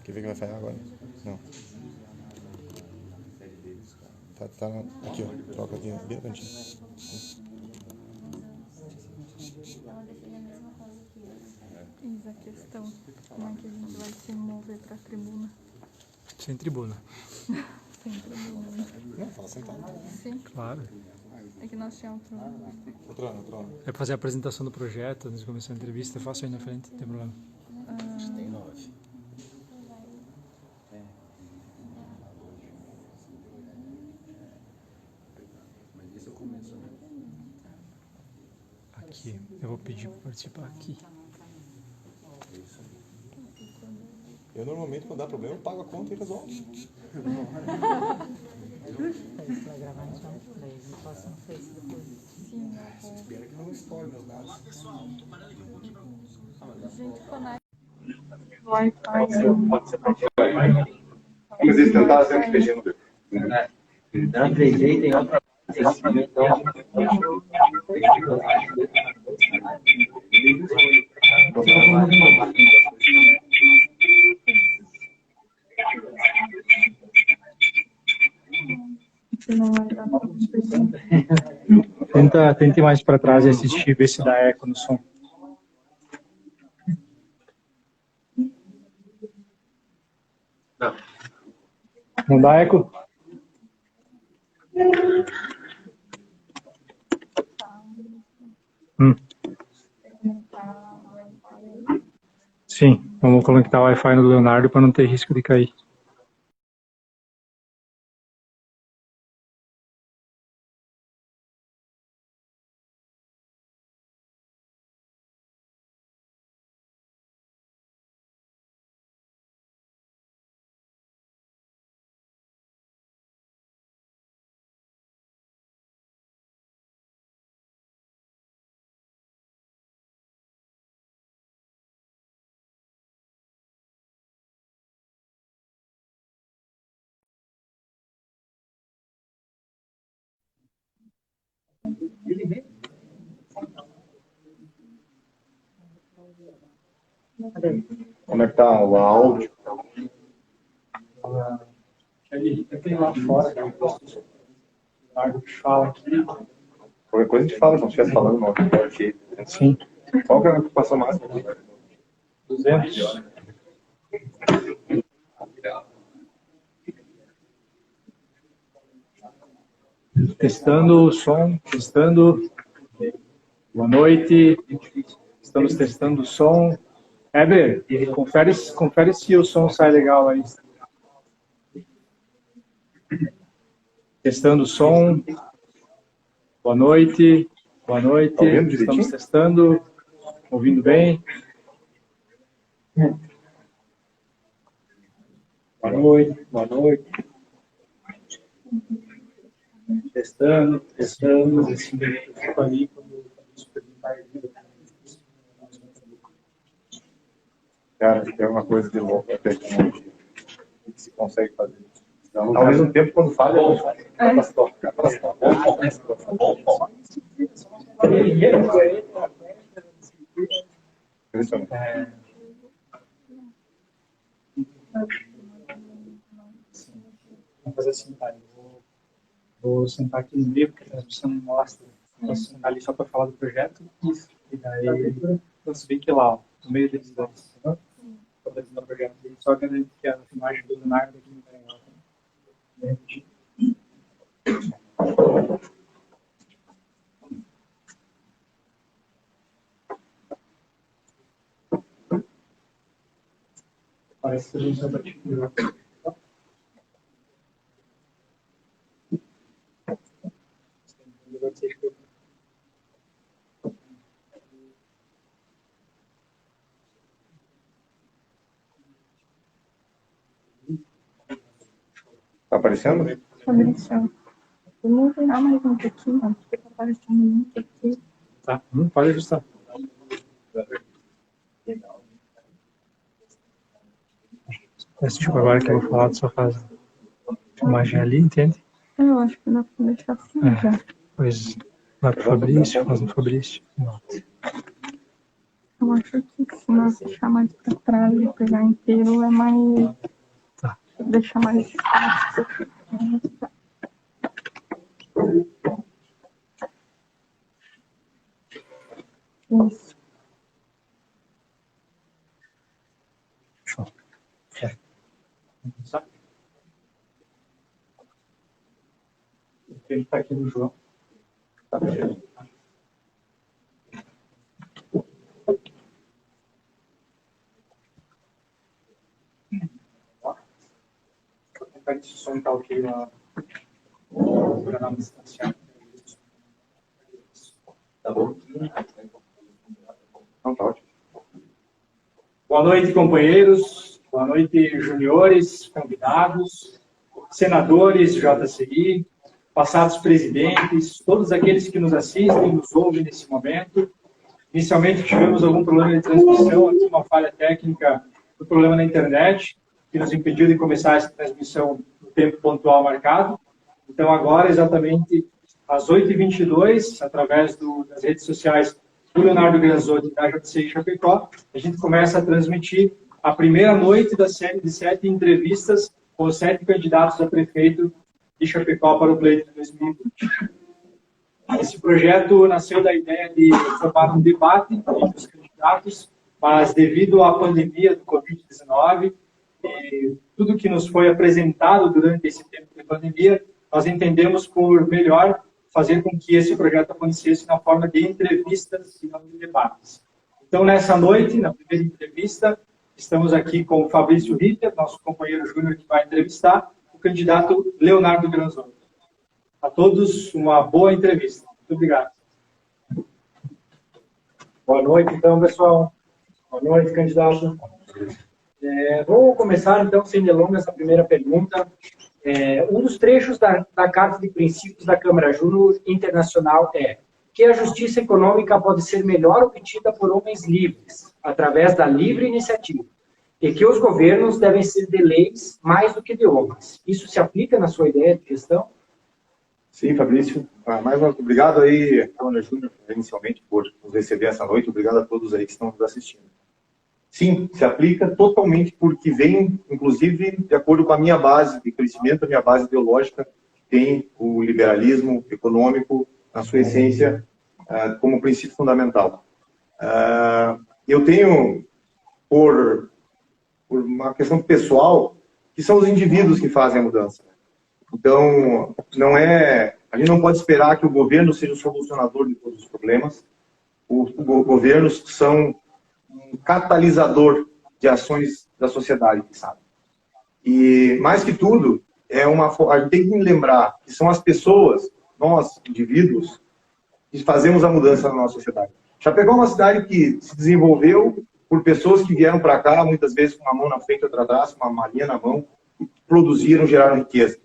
Quer ver que vai falhar agora? Não. Tá aqui, ó. Troca aqui, bem no cantinho. Eis a questão. Como é que a gente vai se mover pra tribuna? Sem tribuna. Sem tribuna. Não, fala sentado. Sim. Claro. É que nós tínhamos Outro ano. É fazer a apresentação do projeto, antes de começar a entrevista, é fácil aí na frente, não tem problema. Tem 9. Mas esse é o começo, né? Aqui, eu vou pedir para participar aqui. Eu normalmente, quando dá problema, eu pago a conta e resolvo. Isso vai gravar então, daí não posso no Face depois. Sim, Espera que não estoure meus dados. gente conecta. Mas eles tentaram sempre fechar no B. Na 3G tem outra. Tenta ir mais para trás e assistir, ver se dá eco no som. Não dá eco? Sim, vamos conectar o Wi-Fi no Leonardo para não ter risco de cair. Como é que tá o áudio? Tem lá fora, fala aqui. Qualquer coisa a gente fala, se não estiver falando mal aqui. Sim. Qual que é a ocupação máxima? 200. Testando o som, testando. Boa noite. Estamos testando o som. Heber, confere se o som sai legal aí. Testando o som. Boa noite. Boa noite. Tá ouvindo direitinho? Estamos testando. Ouvindo bem? Boa noite. Boa noite. Testando. Esse fico ali quando Cara, tem uma coisa de louco a tecnologia que se consegue fazer. Ao mesmo tempo, quando falha, Vamos fazer assim, tá? Vou sentar aqui no meio, porque a transmissão não mostra. Posso sentar ali só para falar do projeto. Isso. E daí, você vê que lá, ó, no meio deles dois. Estou fazendo o projeto. Só garanto que a imagem do Leonardo aqui não está legal. Parece que a gente está tipo. tá aparecendo? Apareceu. Vamos virar mais um pouquinho, porque tá aparecendo muito aqui. Tá, pode ajustar. Tipo, agora que eu vou falar, só faz filmagem ali, entende? Eu acho que dá pra deixar assim já. Pois vai pro Fabrício, faz no Fabrício. Eu acho que se nós deixar mais pra trás e pegar inteiro é mais. Tá. Deixar mais fácil. Isso. Show. É. Sabe? Ele está aqui no João. Tá bem. Vou tentar que esse som está ok lá. Vou gravar no distanciado. Tá bom? Não, tá ótimo. Boa noite, companheiros. Boa noite, juniores, convidados, senadores, JCI, passados presidentes, todos aqueles que nos assistem, nos ouvem nesse momento. Inicialmente tivemos algum problema de transmissão, aqui uma falha técnica do problema na internet, que nos impediu de começar essa transmissão no tempo pontual marcado. Então, agora, exatamente às 8h22, através das redes sociais do Leonardo Granzotti e da JCI Chapecó, a gente começa a transmitir a primeira noite da série de 7 entrevistas com os 7 candidatos a prefeito de Chapecó para o pleito de 2020. Esse projeto nasceu da ideia de formar um debate entre os candidatos, mas devido à pandemia do Covid-19 e tudo que nos foi apresentado durante esse tempo de pandemia, nós entendemos por melhor fazer com que esse projeto acontecesse na forma de entrevistas e não de debates. Então, nessa noite, na primeira entrevista, estamos aqui com o Fabrício Ritter, nosso companheiro júnior que vai entrevistar, o candidato Leonardo Granzotti. A todos, uma boa entrevista. Muito obrigado. Boa noite, então, pessoal. Boa noite, candidato. Vou começar, então, sem delongas, a primeira pergunta. Um dos trechos da Carta de Princípios da Câmara Júnior Internacional é que a justiça econômica pode ser melhor obtida por homens livres, através da livre iniciativa, e que os governos devem ser de leis mais do que de homens. Isso se aplica na sua ideia de gestão? Sim, Fabrício. Mais uma vez, obrigado aí, Câmara Júnior, inicialmente, por nos receber essa noite. Obrigado a todos aí que estão nos assistindo. Sim, se aplica totalmente porque vem, inclusive, de acordo com a minha base de crescimento, a minha base ideológica, tem o liberalismo econômico, na sua essência, como princípio fundamental. Eu tenho, por uma questão pessoal, que são os indivíduos que fazem a mudança. Então, a gente não pode esperar que o governo seja o solucionador de todos os problemas. Os governos são um catalisador de ações da sociedade, sabe? E, mais que tudo, a gente tem que lembrar que são as pessoas, nós, indivíduos, que fazemos a mudança na nossa sociedade. Chapecó é uma cidade que se desenvolveu por pessoas que vieram para cá, muitas vezes com uma mão na frente e outra atrás, com uma malinha na mão, e produziram, geraram riqueza.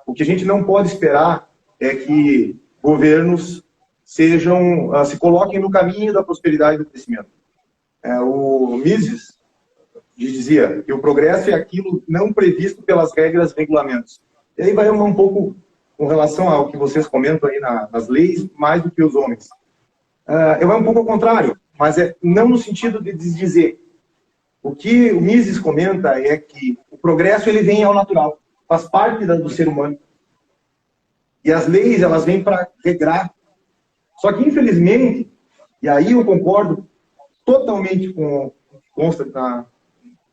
O que a gente não pode esperar é que governos se coloquem no caminho da prosperidade e do crescimento. O Mises dizia que o progresso é aquilo não previsto pelas regras e regulamentos. E aí vai um pouco com relação ao que vocês comentam aí nas leis, mais do que os homens. Eu vou um pouco ao contrário, mas não no sentido de dizer. O que o Mises comenta é que o progresso ele vem ao natural, faz parte do ser humano. E as leis, elas vêm para regrar. Só que, infelizmente, e aí eu concordo totalmente com o que consta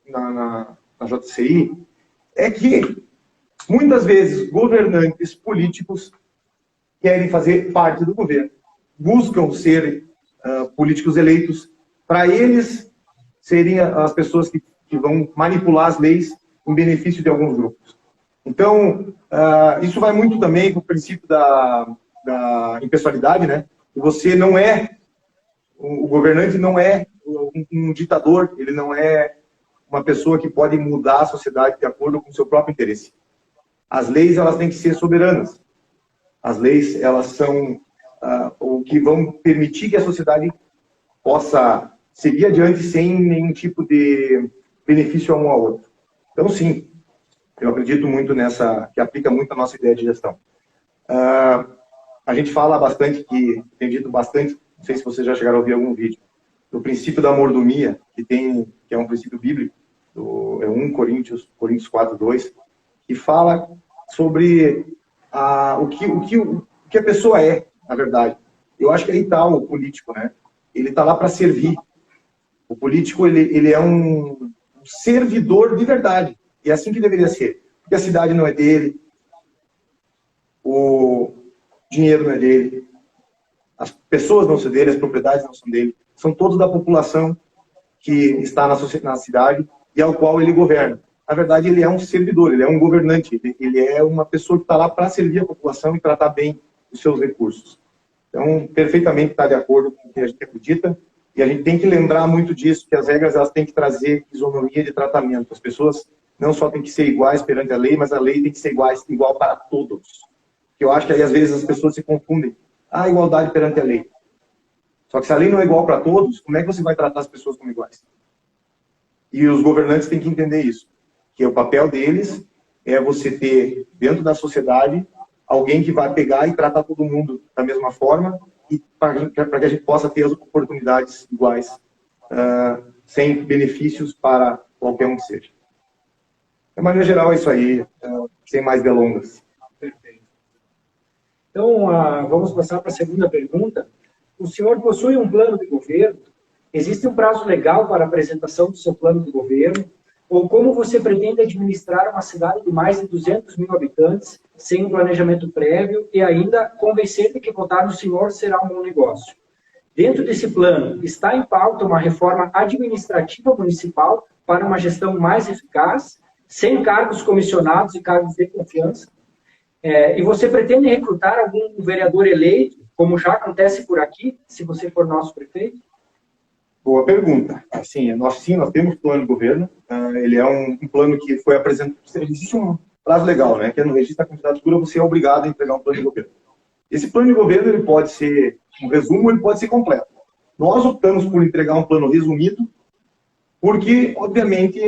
na JCI, é que muitas vezes governantes políticos querem fazer parte do governo, buscam ser políticos eleitos para eles serem as pessoas que vão manipular as leis em benefício de alguns grupos. Então, isso vai muito também com o princípio da impessoalidade, né? Você não é, o governante não é um ditador, ele não é uma pessoa que pode mudar a sociedade de acordo com o seu próprio interesse. As leis, elas têm que ser soberanas. As leis, elas são o que vão permitir que a sociedade possa seguir adiante sem nenhum tipo de benefício a um ao outro. Então, sim, eu acredito muito que aplica muito a nossa ideia de gestão. A gente fala bastante, tem dito bastante, não sei se vocês já chegaram a ouvir algum vídeo, do princípio da mordomia, que é um princípio bíblico, é 1 Coríntios 4:2, que fala sobre o que a pessoa é, na verdade. Eu acho que aí está o político, né? Ele está lá para servir. O político, ele é um servidor de verdade. E é assim que deveria ser. Porque a cidade não é dele, o dinheiro não é dele, as pessoas não são dele, as propriedades não são dele. São todos da população que está na cidade e ao qual ele governa. Na verdade, ele é um servidor, ele é um governante, ele é uma pessoa que está lá para servir a população e tratar bem os seus recursos. Então, perfeitamente está de acordo com o que a gente acredita, e a gente tem que lembrar muito disso, que as regras elas têm que trazer isonomia de tratamento. As pessoas não só têm que ser iguais perante a lei, mas a lei tem que ser igual para todos. Eu acho que aí, às vezes, as pessoas se confundem. A igualdade perante a lei. Só que se a lei não é igual para todos, como é que você vai tratar as pessoas como iguais? E os governantes têm que entender isso. Que o papel deles é você ter, dentro da sociedade, alguém que vai pegar e tratar todo mundo da mesma forma e para que a gente possa ter as oportunidades iguais, sem benefícios para qualquer um que seja. De maneira geral, é isso aí, sem mais delongas. Perfeito. Então, vamos passar para a segunda pergunta. O senhor possui um plano de governo? Existe um prazo legal para a apresentação do seu plano de governo? Ou como você pretende administrar uma cidade de mais de 200 mil habitantes sem um planejamento prévio e ainda convencer de que votar no senhor será um bom negócio? Dentro desse plano, está em pauta uma reforma administrativa municipal para uma gestão mais eficaz, sem cargos comissionados e cargos de confiança? E você pretende recrutar algum vereador eleito, como já acontece por aqui, se você for nosso prefeito? Boa pergunta. Assim, nós temos plano de governo. Ele é um plano que foi apresentado. Existe um prazo legal, né? Que é no registro da candidatura, você é obrigado a entregar um plano de governo. Esse plano de governo ele pode ser um resumo, ele pode ser completo. Nós optamos por entregar um plano resumido, porque, obviamente,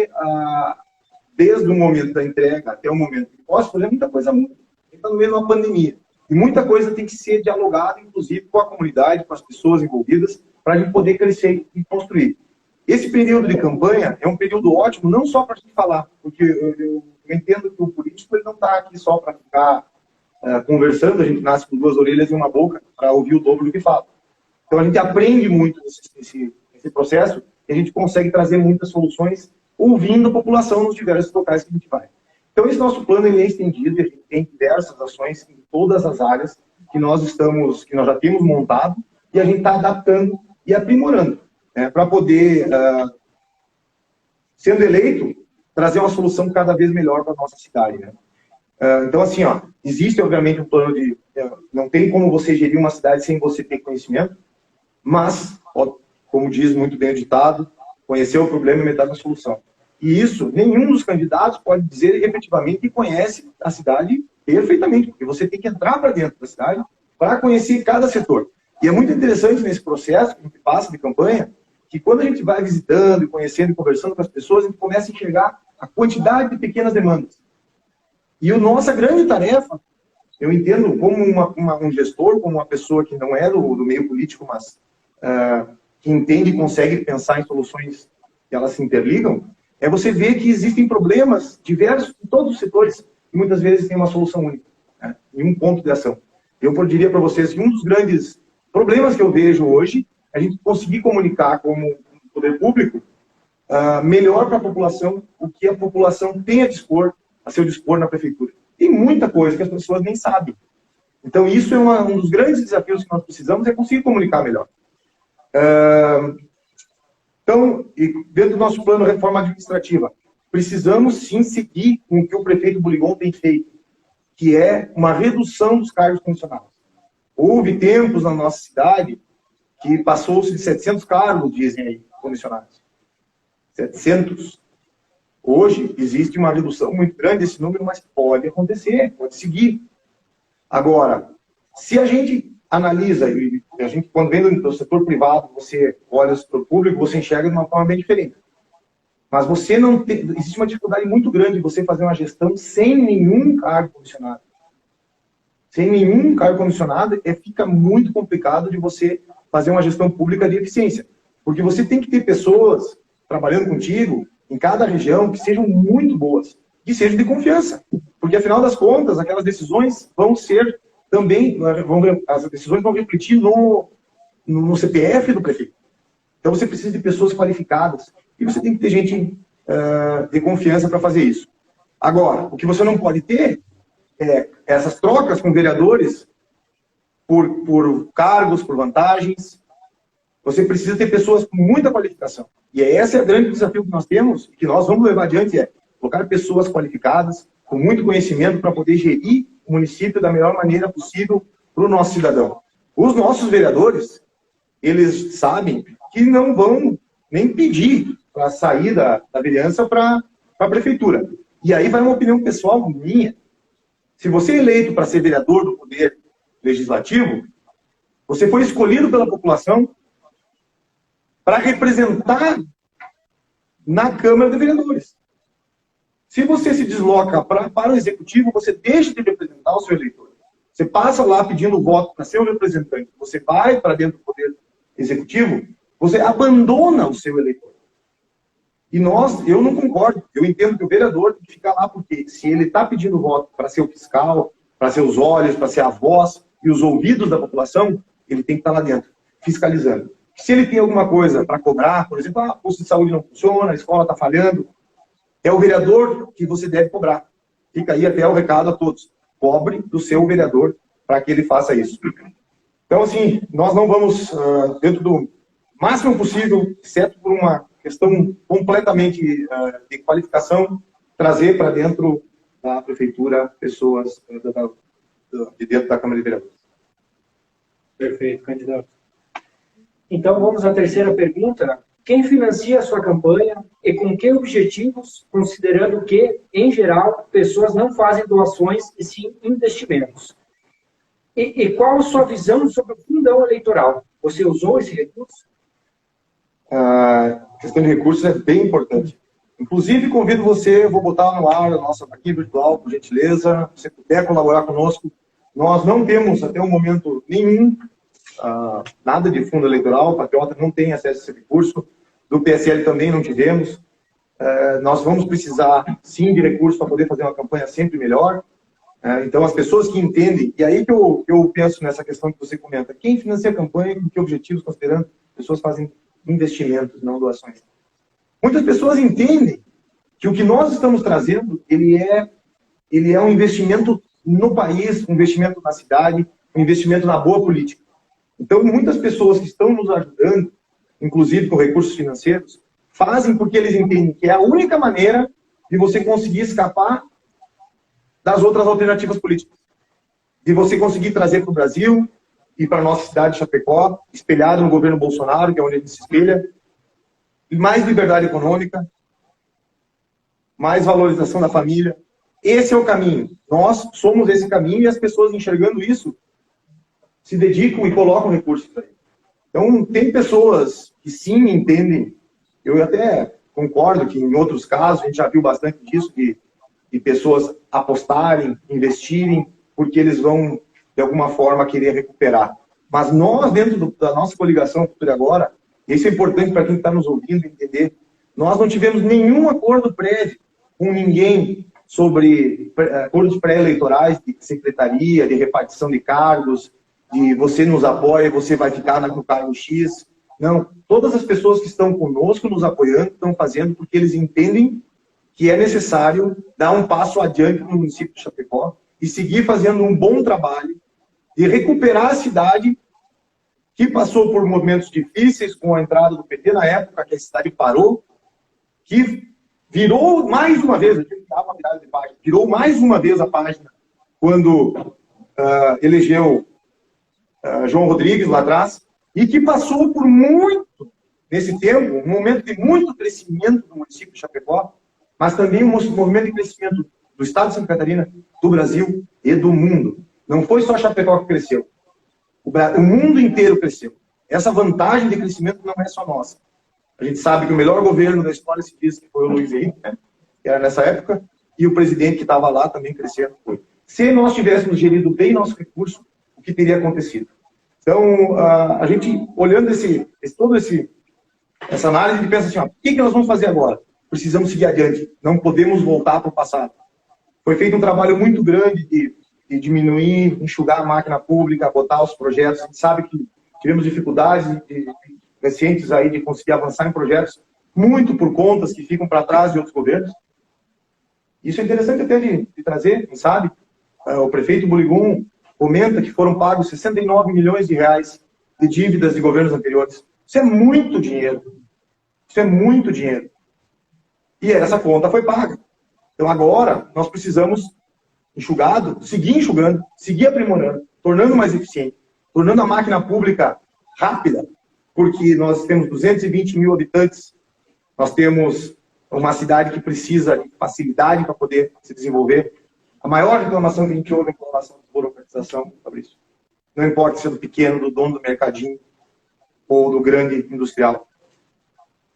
desde o momento da entrega até o momento que posso fazer, muita coisa muda. A gente está no meio de uma pandemia. E muita coisa tem que ser dialogada, inclusive, com a comunidade, com as pessoas envolvidas, para a gente poder crescer e construir. Esse período de campanha é um período ótimo, não só para a gente falar, porque eu entendo que o político ele não está aqui só para ficar conversando, a gente nasce com duas orelhas e uma boca para ouvir o dobro do que fala. Então a gente aprende muito nesse processo e a gente consegue trazer muitas soluções ouvindo a população nos diversos locais que a gente vai. Então esse nosso plano ele é estendido, a gente tem diversas ações em todas as áreas que nós já temos montado e a gente está adaptando e aprimorando, né, para poder, sendo eleito, trazer uma solução cada vez melhor para a nossa cidade. Né? Então, assim, existe, obviamente, um plano de... não tem como você gerir uma cidade sem você ter conhecimento, mas, como diz muito bem o ditado, conhecer o problema é metade da solução. E isso, nenhum dos candidatos pode dizer efetivamente que conhece a cidade perfeitamente, porque você tem que entrar para dentro da cidade para conhecer cada setor. E é muito interessante nesse processo que a gente passa de campanha, que quando a gente vai visitando, e conhecendo e conversando com as pessoas, a gente começa a enxergar a quantidade de pequenas demandas. E a nossa grande tarefa, eu entendo como um gestor, como uma pessoa que não é do meio político, mas que entende e consegue pensar em soluções que elas se interligam, é você ver que existem problemas diversos em todos os setores, e muitas vezes tem uma solução única, né, em um ponto de ação. Eu diria para vocês que um dos grandes problemas que eu vejo hoje é a gente conseguir comunicar como poder público melhor para a população o que a população tem a seu dispor na prefeitura. Tem muita coisa que as pessoas nem sabem. Então, isso é um dos grandes desafios que nós precisamos, é conseguir comunicar melhor. Então, dentro do nosso plano de reforma administrativa, precisamos sim seguir com o que o prefeito Buligon tem feito, que é uma redução dos cargos comissionados. Houve tempos na nossa cidade que passou-se de 700 cargos, dizem aí, comissionados. 700. Hoje existe uma redução muito grande desse número, mas pode acontecer, pode seguir. Agora, se a gente analisa, e a gente, quando vem do setor privado, você olha o setor público, você enxerga de uma forma bem diferente. Mas você não tem... Existe uma dificuldade muito grande de você fazer uma gestão sem nenhum cargo comissionado. Sem nenhum cargo comissionado, fica muito complicado de você fazer uma gestão pública de eficiência. Porque você tem que ter pessoas trabalhando contigo em cada região que sejam muito boas, que sejam de confiança. Porque, afinal das contas, aquelas decisões vão ser também, as decisões vão refletir no CPF do prefeito. Então, você precisa de pessoas qualificadas. E você tem que ter gente de confiança para fazer isso. Agora, o que você não pode ter é essas trocas com vereadores por cargos, por vantagens. Você precisa ter pessoas com muita qualificação. E esse é o grande desafio que nós temos, que nós vamos levar adiante, é colocar pessoas qualificadas, com muito conhecimento, para poder gerir o município da melhor maneira possível para o nosso cidadão. Os nossos vereadores, eles sabem que não vão nem pedir para sair da vereança para a prefeitura. E aí vai uma opinião pessoal minha. Se você é eleito para ser vereador do Poder Legislativo, você foi escolhido pela população para representar na Câmara de Vereadores. Se você se desloca para o Executivo, você deixa de representar o seu eleitor. Você passa lá pedindo voto para ser o representante. Você vai para dentro do Poder Executivo, você abandona o seu eleitor. E eu não concordo. Eu entendo que o vereador tem que ficar lá, porque se ele está pedindo voto para ser o fiscal, para ser os olhos, para ser a voz e os ouvidos da população, ele tem que estar lá dentro, fiscalizando. Se ele tem alguma coisa para cobrar, por exemplo, o posto de saúde não funciona, a escola está falhando, é o vereador que você deve cobrar. Fica aí até o recado a todos. Cobre do seu vereador para que ele faça isso. Então, assim, nós não vamos, dentro do máximo possível, exceto por uma questão completamente de qualificação, trazer para dentro da prefeitura pessoas de dentro da Câmara de Vereadores. Perfeito, candidato. Então, vamos à terceira pergunta. Quem financia a sua campanha e com que objetivos, considerando que, em geral, pessoas não fazem doações e sim investimentos? E qual a sua visão sobre o fundão eleitoral? Você usou esse recurso? A questão de recursos é bem importante. Inclusive, convido você, eu vou botar no ar a nossa vaquinha virtual, por gentileza, se você puder colaborar conosco. Nós não temos, até o momento, nenhum, nada de fundo eleitoral, o Patriota não tem acesso a esse recurso, do PSL também não tivemos. Nós vamos precisar, sim, de recursos para poder fazer uma campanha sempre melhor. Então, as pessoas que entendem, e aí que eu penso nessa questão que você comenta, quem financia a campanha, com que objetivos, considerando pessoas fazem investimentos, não doações. Muitas pessoas entendem que o que nós estamos trazendo, ele é um investimento no país, um investimento na cidade, um investimento na boa política. Então, muitas pessoas que estão nos ajudando, inclusive com recursos financeiros, fazem porque eles entendem que é a única maneira de você conseguir escapar das outras alternativas políticas. De você conseguir trazer para o Brasil e para a nossa cidade de Chapecó, espelhado no governo Bolsonaro, que é onde ele se espelha, mais liberdade econômica, mais valorização da família. Esse é o caminho. Nós somos esse caminho e as pessoas enxergando isso se dedicam e colocam recursos para ele. Então, tem pessoas que sim entendem, eu até concordo que em outros casos a gente já viu bastante disso, de pessoas apostarem, investirem, porque eles vão, de alguma forma, querer recuperar. Mas nós, dentro da nossa coligação Futuro Agora, isso é importante para quem está nos ouvindo entender, nós não tivemos nenhum acordo prévio com ninguém sobre acordos pré-eleitorais de secretaria, de repartição de cargos, de você nos apoia, você vai ficar no cargo X. Não, todas as pessoas que estão conosco, nos apoiando, estão fazendo porque eles entendem que é necessário dar um passo adiante no município de Chapecó e seguir fazendo um bom trabalho de recuperar a cidade que passou por momentos difíceis com a entrada do PT na época que a cidade parou, que virou mais uma vez, eu tenho que dar uma virada de página, virou mais uma vez a página quando elegeu João Rodrigues lá atrás, e que passou por muito, nesse tempo, um momento de muito crescimento do município de Chapecó, mas também um movimento de crescimento do estado de Santa Catarina, do Brasil e do mundo. Não foi só Chapecó que cresceu. O mundo inteiro cresceu. Essa vantagem de crescimento não é só nossa. A gente sabe que o melhor governo da história se diz que foi o Luiz Henrique, né? Que era nessa época, e o presidente que estava lá também crescendo foi. Se nós tivéssemos gerido bem nosso recurso, o que teria acontecido? Então, a gente, olhando todo esse Essa análise que pensa assim, ó, o que nós vamos fazer agora? Precisamos seguir adiante, não podemos voltar para o passado. Foi feito um trabalho muito grande de diminuir, enxugar a máquina pública, botar os projetos. A gente sabe que tivemos dificuldades recentes aí de conseguir avançar em projetos, muito por contas que ficam para trás de outros governos. Isso é interessante até de trazer, quem sabe? O prefeito Buligum comenta que foram pagos 69 milhões de reais de dívidas de governos anteriores. Isso é muito dinheiro. Isso é muito dinheiro. E essa conta foi paga. Então agora nós precisamos seguir enxugando, seguir aprimorando, tornando mais eficiente, tornando a máquina pública rápida, porque nós temos 220 mil habitantes, nós temos uma cidade que precisa de facilidade para poder se desenvolver. A maior reclamação que a gente ouve é com relação à burocratização, Fabrício. Não importa se é do pequeno, do dono do mercadinho ou do grande industrial.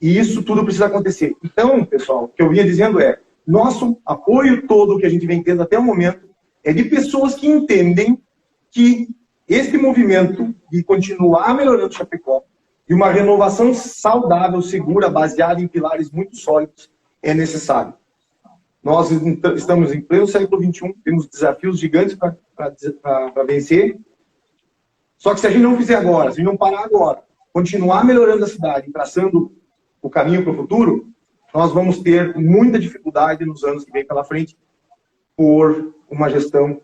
E isso tudo precisa acontecer. Então, pessoal, o que eu vinha dizendo é, nosso apoio todo que a gente vem tendo até o momento é de pessoas que entendem que este movimento de continuar melhorando Chapecó e uma renovação saudável, segura, baseada em pilares muito sólidos, é necessário. Nós estamos em pleno século XXI, temos desafios gigantes para vencer. Só que se a gente não fizer agora, se a gente não parar agora, continuar melhorando a cidade, traçando o caminho para o futuro, nós vamos ter muita dificuldade nos anos que vem pela frente por uma gestão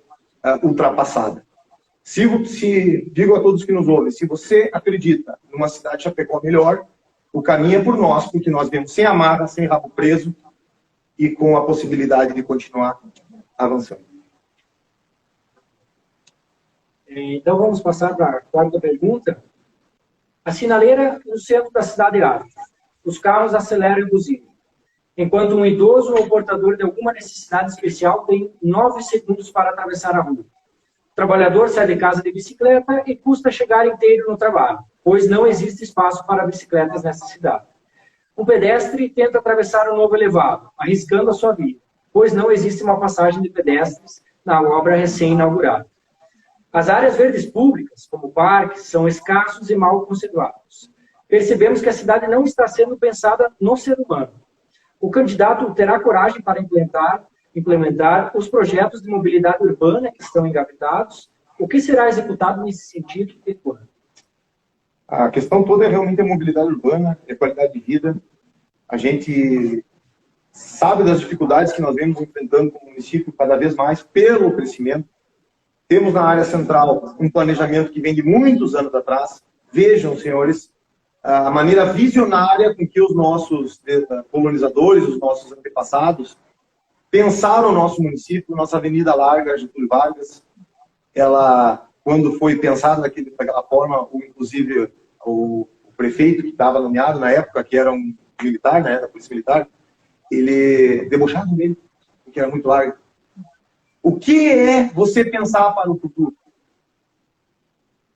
ultrapassada. Digo a todos que nos ouvem, se você acredita numa cidade de Chapecó melhor, o caminho é por nós, porque nós vemos sem amarra, sem rabo preso e com a possibilidade de continuar avançando. Então vamos passar para a quarta pergunta. A sinaleira no centro da cidade arde. Os carros aceleram e buzinam. Enquanto um idoso ou portador de alguma necessidade especial tem 9 segundos para atravessar a rua. O trabalhador sai de casa de bicicleta e custa chegar inteiro no trabalho, pois não existe espaço para bicicletas nessa cidade. O pedestre tenta atravessar o novo elevado, arriscando a sua vida, pois não existe uma passagem de pedestres na obra recém-inaugurada. As áreas verdes públicas, como parques, são escassos e mal conceituados. Percebemos que a cidade não está sendo pensada no ser humano. O candidato terá coragem para implementar os projetos de mobilidade urbana que estão engavetados? O que será executado nesse sentido e quando? A questão toda é realmente a mobilidade urbana, é qualidade de vida. A gente sabe das dificuldades que nós vemos enfrentando como município cada vez mais pelo crescimento. Temos na área central um planejamento que vem de muitos anos atrás. Vejam, senhores, a maneira visionária com que os nossos colonizadores, os nossos antepassados, pensaram o nosso município, nossa Avenida Larga, Getúlio Vargas. Ela, quando foi pensada daquela forma, inclusive o prefeito que estava nomeado na época, que era um militar, né, da Polícia Militar, ele debochava dele, porque era muito largo. O que é você pensar para o futuro?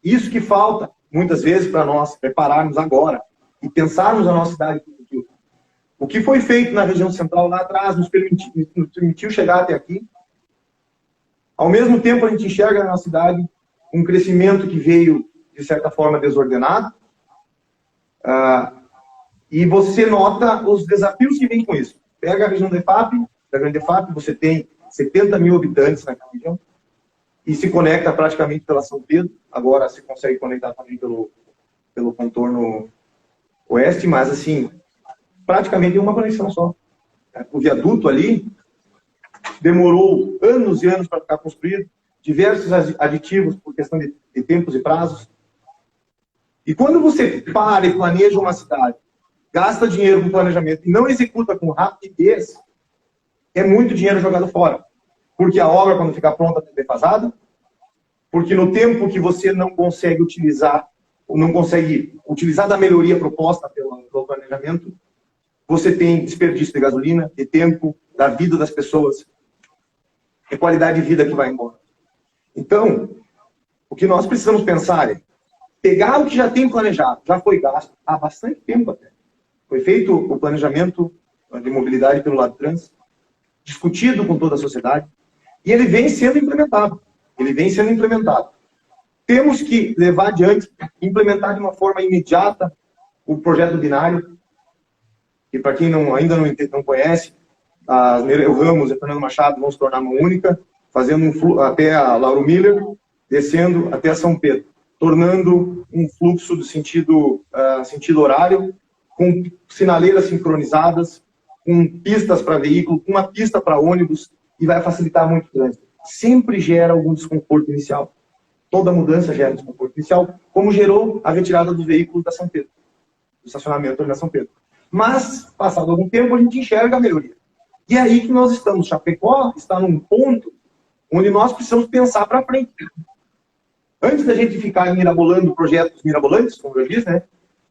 Isso que falta, muitas vezes, para nós prepararmos agora e pensarmos a nossa cidade para o futuro. O que foi feito na região central lá atrás nos permitiu chegar até aqui. Ao mesmo tempo, a gente enxerga na nossa cidade um crescimento que veio, de certa forma, desordenado. E você nota os desafios que vêm com isso. Pega a região da Grande EFAP, você tem 70 mil habitantes naquela região e se conecta praticamente pela São Pedro. Agora se consegue conectar também pelo contorno oeste, mas assim, praticamente uma conexão só. O viaduto ali demorou anos e anos para ficar construído, diversos aditivos por questão de tempos e prazos. E quando você para e planeja uma cidade, gasta dinheiro com planejamento e não executa com rapidez, é muito dinheiro jogado fora. Porque a obra, quando ficar pronta, está defasada. Porque no tempo que você não consegue utilizar, ou não consegue utilizar da melhoria proposta pelo planejamento, você tem desperdício de gasolina, de tempo, da vida das pessoas. É qualidade de vida que vai embora. Então, o que nós precisamos pensar é pegar o que já tem planejado, já foi gasto há bastante tempo até. Foi feito o planejamento de mobilidade pelo lado trans, discutido com toda a sociedade, e ele vem sendo implementado. Ele vem sendo implementado. Temos que levar adiante, implementar de uma forma imediata o projeto binário, que para quem ainda não conhece, a Nereu Ramos e a Fernando Machado vão se tornar uma única, fazendo até a Lauro Miller, descendo até a São Pedro, tornando um fluxo do sentido horário, com sinaleiras sincronizadas, com pistas para veículo, com uma pista para ônibus, e vai facilitar muito o trânsito. Sempre gera algum desconforto inicial. Toda mudança gera desconforto inicial, como gerou a retirada dos veículos da São Pedro, do estacionamento da São Pedro. Mas, passado algum tempo, a gente enxerga a melhoria. E é aí que nós estamos. Chapecó está num ponto onde nós precisamos pensar para frente. Antes da gente ficar mirabolando projetos mirabolantes, como eu disse, né?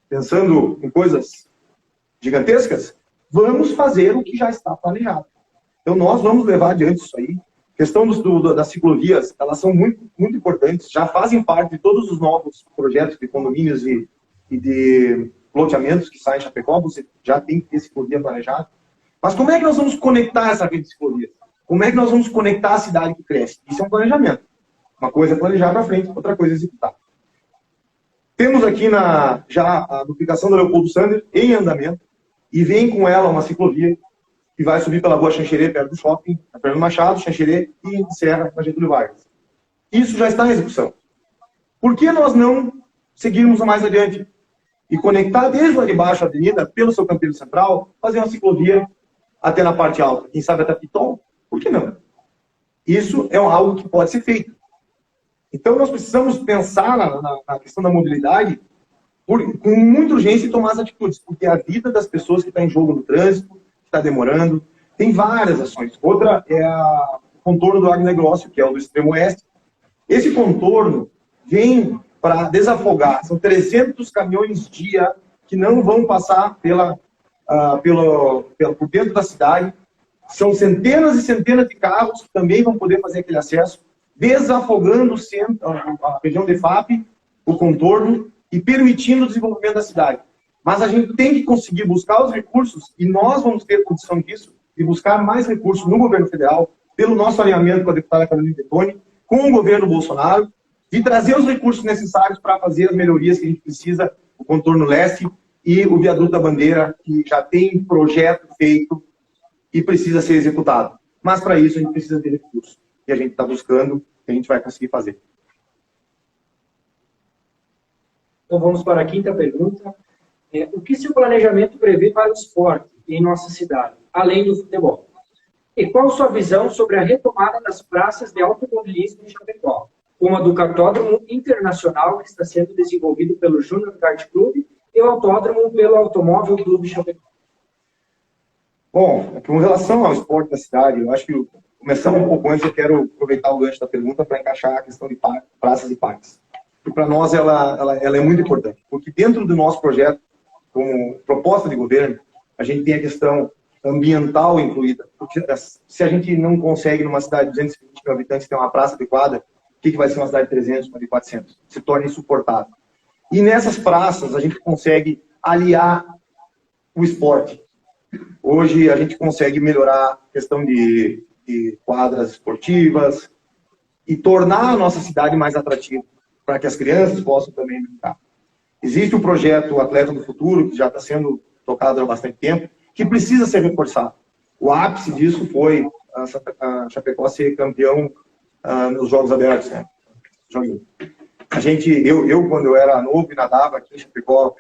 Pensando em coisas gigantescas, vamos fazer o que já está planejado. Então, nós vamos levar adiante isso aí. A questão das ciclovias, elas são muito, muito importantes, já fazem parte de todos os novos projetos de condomínios e de loteamentos que saem em Chapecó, você já tem que ter ciclovia planejada. Mas como é que nós vamos conectar essa rede de ciclovias? Como é que nós vamos conectar a cidade que cresce? Isso é um planejamento. Uma coisa é planejar para frente, outra coisa é executar. Temos aqui já a duplicação da Leopoldo Sander em andamento, e vem com ela uma ciclovia que vai subir pela rua Xanxerê, perto do shopping, a Fernando Machado, Xanxerê e encerra na Getúlio Vargas. Isso já está em execução. Por que nós não seguirmos mais adiante e conectar desde lá de baixo a avenida, pelo seu canteiro central, fazer uma ciclovia até na parte alta? Quem sabe até Pitol? Por que não? Isso é algo que pode ser feito. Então, nós precisamos pensar na questão da mobilidade com muita urgência e tomar as atitudes, porque a vida das pessoas que está em jogo no trânsito, que está demorando, tem várias ações. Outra é o contorno do agronegócio, que é o do extremo oeste. Esse contorno vem para desafogar. São 300 caminhões dia que não vão passar por dentro da cidade. São centenas e centenas de carros que também vão poder fazer aquele acesso, desafogando a região de FAP, o contorno, e permitindo o desenvolvimento da cidade. Mas a gente tem que conseguir buscar os recursos, e nós vamos ter condição disso, de buscar mais recursos no governo federal, pelo nosso alinhamento com a deputada Carolina Detoni, com o governo Bolsonaro, de trazer os recursos necessários para fazer as melhorias que a gente precisa, o contorno leste e o viaduto da Bandeira, que já tem projeto feito e precisa ser executado. Mas para isso a gente precisa ter recursos. E a gente está buscando, e a gente vai conseguir fazer. Então vamos para a quinta pergunta. O que seu planejamento prevê para o esporte em nossa cidade, além do futebol? E qual sua visão sobre a retomada das praças de automobilismo em Chapecó, como a do Cartódromo Internacional, que está sendo desenvolvido pelo Júnior Kart Clube, e o autódromo pelo Automóvel Clube Chapecó? Bom, com relação ao esporte da cidade, eu acho que, começando um pouco antes, eu quero aproveitar o gancho da pergunta para encaixar a questão de praças e parques. Porque para nós ela é muito importante, porque dentro do nosso projeto, como proposta de governo, a gente tem a questão ambiental incluída. Porque se a gente não consegue, numa cidade de 220 mil habitantes, ter uma praça adequada, o que vai ser uma cidade de 300, uma de 400? Se torna insuportável. E nessas praças, a gente consegue aliar o esporte. Hoje, a gente consegue melhorar a questão de quadras esportivas e tornar a nossa cidade mais atrativa, para que as crianças possam também brincar. Existe o projeto Atleta do Futuro, que já está sendo tocado há bastante tempo, que precisa ser reforçado. O ápice disso foi a Chapecó ser campeão nos Jogos Abertos, né? Joguinho. Eu, quando eu era novo e nadava aqui em Chapecó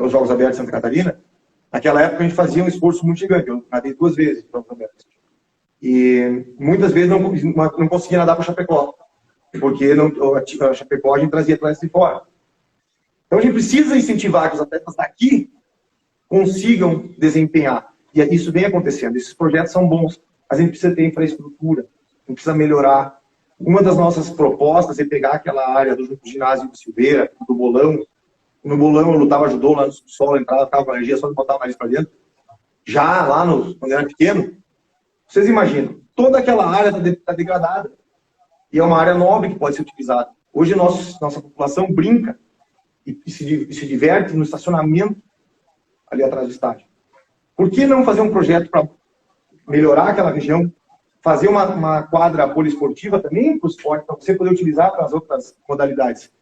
os Jogos Abertos de Santa Catarina, naquela época a gente fazia um esforço muito gigante. Eu nadei 2 vezes nos Jogos Abertos. E muitas vezes não conseguia nadar para Chapecó, porque a Chapecó a gente trazia atletas de fora. Então a gente precisa incentivar que os atletas daqui consigam desempenhar. E isso vem acontecendo. Esses projetos são bons, mas a gente precisa ter infraestrutura, a gente precisa melhorar. Uma das nossas propostas é pegar aquela área do ginásio do Silveira, do Bolão. No Bolão eu lutava judô lá no subsolo, entrava, ficava com energia, só de botar o nariz para dentro. Já lá, quando eu era pequeno, vocês imaginam, toda aquela área está degradada. E é uma área nobre que pode ser utilizada. Hoje nossa população brinca e se diverte no estacionamento ali atrás do estádio. Por que não fazer um projeto para melhorar aquela região, fazer uma quadra poliesportiva também para o esporte, para você poder utilizar para as outras modalidades?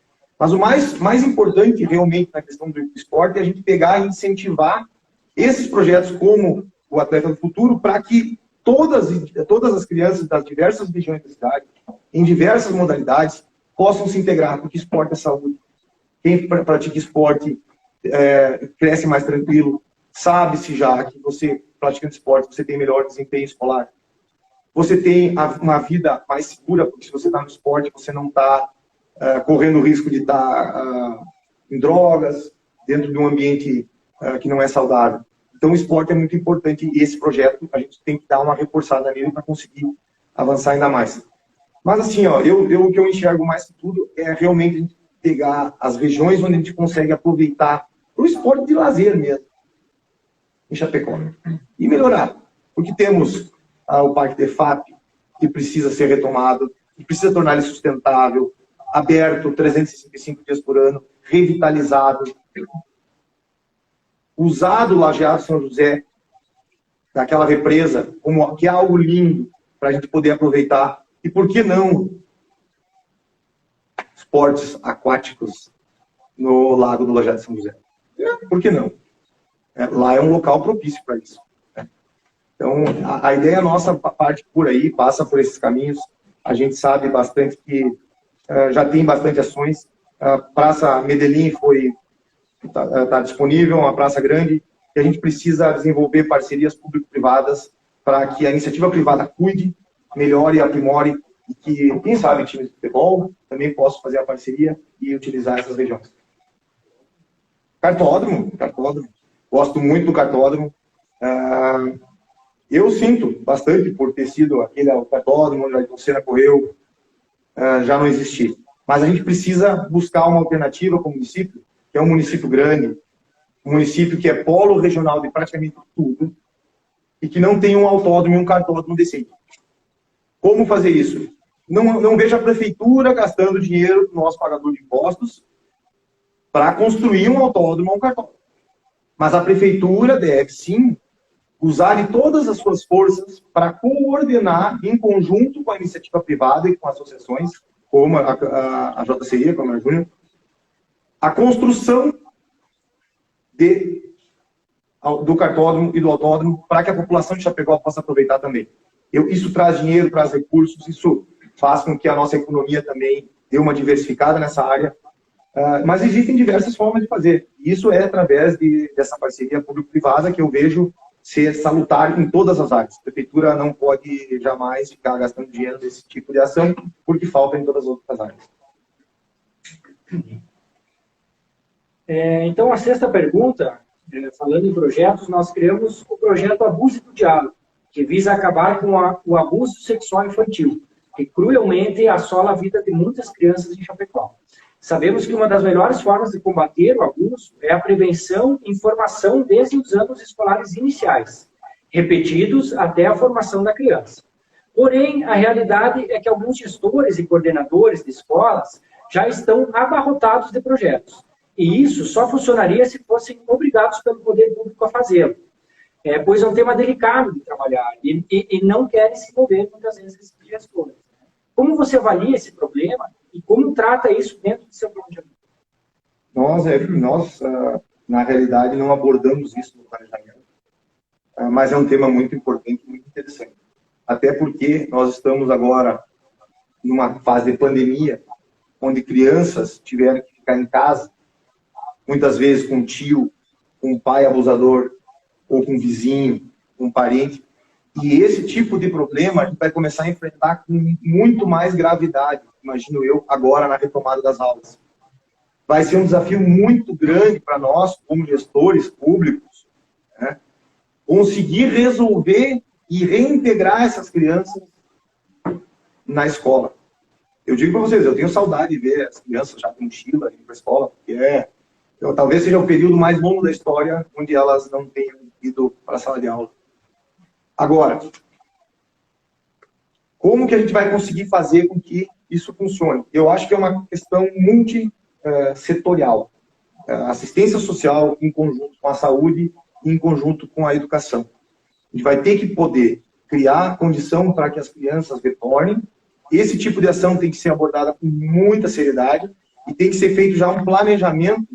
Mas o mais importante realmente na questão do esporte é a gente pegar e incentivar esses projetos como o Atleta do Futuro para que todas as crianças das diversas regiões da cidade, em diversas modalidades, possam se integrar, porque esporte é saúde. Quem pratica esporte cresce mais tranquilo, sabe-se já que você, praticando esporte, você tem melhor desempenho escolar. Você tem uma vida mais segura, porque se você está no esporte, você não está correndo o risco de estar em drogas, dentro de um ambiente que não é saudável. Então, o esporte é muito importante e esse projeto a gente tem que dar uma reforçada nele para conseguir avançar ainda mais. Mas, assim, ó, o que eu enxergo mais que tudo é realmente a gente pegar as regiões onde a gente consegue aproveitar o esporte de lazer mesmo, em Chapecó, e melhorar. Porque temos o Parque de FAP, que precisa ser retomado, que precisa tornar ele sustentável, aberto 365 dias por ano, revitalizado, usado o Lajeado São José, daquela represa, como que é algo lindo para a gente poder aproveitar. E por que não esportes aquáticos no Lago do Lajeado São José? Por que não? Lá é um local propício para isso. Então, a ideia nossa parte por aí, passa por esses caminhos. A gente sabe bastante que já tem bastante ações. A Praça Medellín está disponível, uma praça grande, e a gente precisa desenvolver parcerias público-privadas para que a iniciativa privada cuide, melhore e aprimore, e que, quem sabe, times de futebol também possam fazer a parceria e utilizar essas regiões. Cartódromo. Gosto muito do cartódromo. Eu sinto bastante por ter sido aquele cartódromo onde a Ayrton Senna correu, já não existir. Mas a gente precisa buscar uma alternativa como município, que é um município grande, um município que é polo regional de praticamente tudo, e que não tem um autódromo e um cartódromo decente. Como fazer isso? Não vejo a prefeitura gastando dinheiro do nosso pagador de impostos para construir um autódromo ou um cartódromo. Mas a prefeitura deve, sim, usar de todas as suas forças para coordenar, em conjunto com a iniciativa privada e com associações, como a JCI, como a Júnior, a construção do cartódromo e do autódromo para que a população de Chapecó possa aproveitar também. Isso traz dinheiro, traz recursos, isso faz com que a nossa economia também dê uma diversificada nessa área. Mas existem diversas formas de fazer. Isso é através dessa parceria público-privada que eu vejo ser salutar em todas as áreas. A prefeitura não pode jamais ficar gastando dinheiro nesse tipo de ação, porque falta em todas as outras áreas. Então, a sexta pergunta, falando em projetos, nós criamos o projeto Abuso do Diálogo, que visa acabar com o abuso sexual infantil, que cruelmente assola a vida de muitas crianças em Chapecó. Sabemos que uma das melhores formas de combater o abuso é a prevenção e informação desde os anos escolares iniciais, repetidos até a formação da criança. Porém, a realidade é que alguns gestores e coordenadores de escolas já estão abarrotados de projetos. E isso só funcionaria se fossem obrigados pelo poder público a fazê-lo. Pois é um tema delicado de trabalhar e não querem se envolver muitas vezes esses gestores. Como você avalia esse problema e como trata isso dentro do seu planejamento? Nós na realidade, não abordamos isso no planejamento, mas é um tema muito importante e muito interessante. Até porque nós estamos agora numa fase de pandemia, onde crianças tiveram que ficar em casa, muitas vezes com um tio, com um pai abusador, ou com um vizinho, com um parente. E esse tipo de problema a gente vai começar a enfrentar com muito mais gravidade, imagino eu, agora na retomada das aulas. Vai ser um desafio muito grande para nós, como gestores públicos, né, conseguir resolver e reintegrar essas crianças na escola. Eu digo para vocês, eu tenho saudade de ver as crianças já com mochila indo para a escola, porque talvez seja o período mais longo da história onde elas não tenham ido para a sala de aula. Agora, como que a gente vai conseguir fazer com que isso funcione? Eu acho que é uma questão multissetorial. Assistência social em conjunto com a saúde e em conjunto com a educação. A gente vai ter que poder criar condição para que as crianças retornem. Esse tipo de ação tem que ser abordada com muita seriedade e tem que ser feito já um planejamento